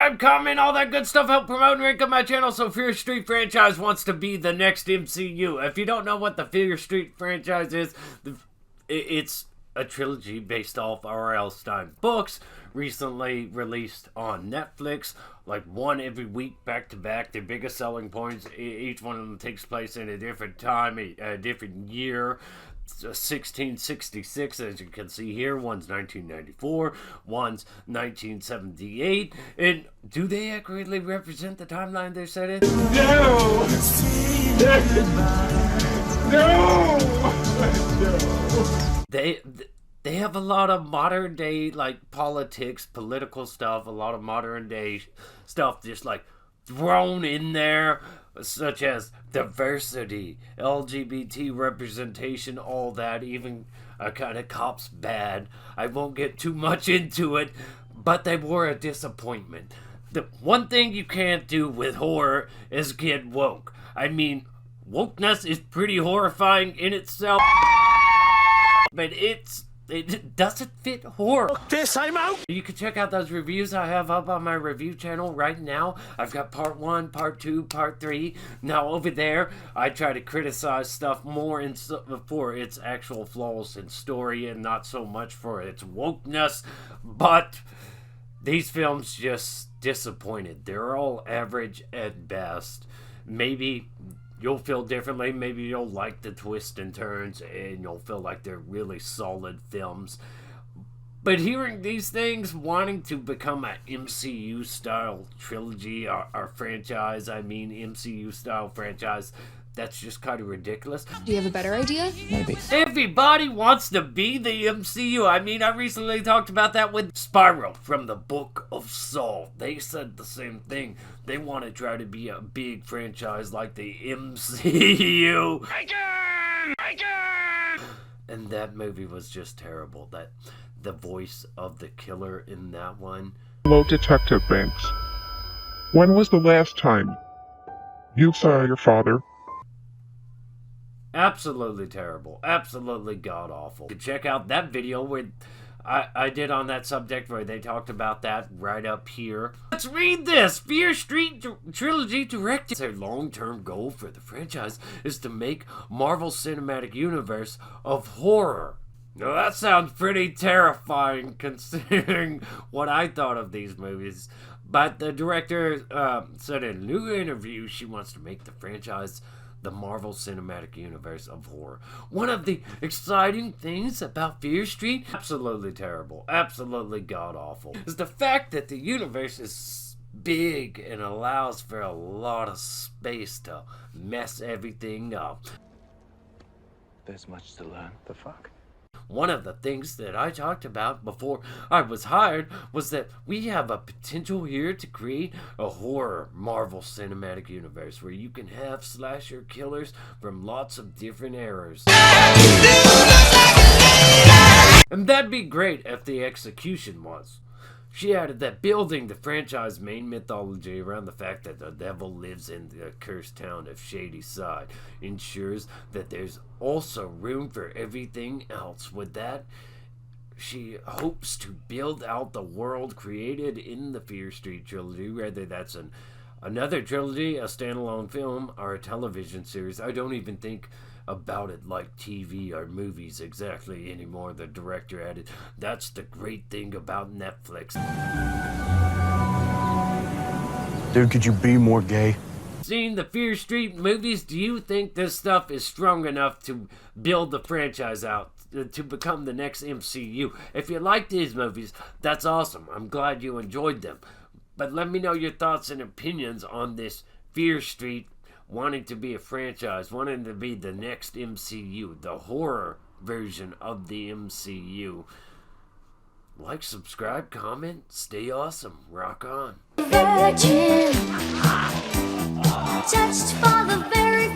subscribe, comment, all that good stuff. Help promote and rank up my channel. So Fear Street franchise wants to be the next MCU. If you don't know what the Fear Street franchise is, it's a trilogy based off R.L. Stine Books, recently released on Netflix, like one every week back to back. Their biggest selling points, each one of them takes place in a different time, a different year. 1666, as you can see here. One's 1994, one's 1978. And do they accurately represent the timeline they're set in? No! No! They have a lot of modern day, like, politics, political stuff, a lot of modern day stuff just like thrown in there, such as diversity, LGBT representation, all that, even a kind of cops bad. I won't get too much into it, but they were a disappointment. The one thing you can't do with horror is get woke. I mean, wokeness is pretty horrifying in itself, but it doesn't fit horror. This, I'm out! You can check out those reviews I have up on my review channel right now. I've got part 1, part 2, part 3. Now over there, I try to criticize stuff more for its actual flaws in story and not so much for its wokeness. But these films just disappointed. They're all average at best. Maybe you'll feel differently. Maybe you'll like the twists and turns and you'll feel like they're really solid films. But hearing these things, wanting to become an MCU-style trilogy or franchise, MCU-style franchise, that's just kind of ridiculous. Do you have a better idea? Maybe. Everybody wants to be the MCU. I recently talked about that with Spiral from the Book of Saw. They said the same thing. They want to try to be a big franchise like the MCU. And that movie was just terrible. The voice of the killer in that one. Hello, Detective Banks. When was the last time you saw your father? Absolutely terrible. Absolutely god-awful. Check out that video where I did on that subject where they talked about that right up here. Let's read this! Fear Street Trilogy directed. Their long-term goal for the franchise is to make Marvel Cinematic Universe of horror. Now that sounds pretty terrifying considering what I thought of these movies. But the director said in a new interview she wants to make the franchise the Marvel Cinematic Universe of horror. One of the exciting things about Fear Street, absolutely terrible, absolutely god-awful, is the fact that the universe is big and allows for a lot of space to mess everything up. There's much to learn. The fuck? One of the things that I talked about before I was hired was that we have a potential here to create a horror Marvel Cinematic Universe where you can have slasher killers from lots of different eras. And that'd be great if the execution was. She added that building the franchise main mythology around the fact that the devil lives in the cursed town of Sadie Sink ensures that there's also room for everything else. With that, she hopes to build out the world created in the Fear Street trilogy, whether that's another trilogy, a standalone film, or a television series. I don't even think about it like TV or movies exactly anymore. The director added, that's the great thing about Netflix. Dude, could you be more gay? Seeing the Fear Street movies, do you think this stuff is strong enough to build the franchise out to become the next MCU? If you like these movies, that's awesome. I'm glad you enjoyed them. But let me know your thoughts and opinions on this Fear Street wanting to be a franchise, wanting to be the next MCU, the horror version of the MCU. Like, subscribe, comment, stay awesome, rock on. Virgin, touched for the very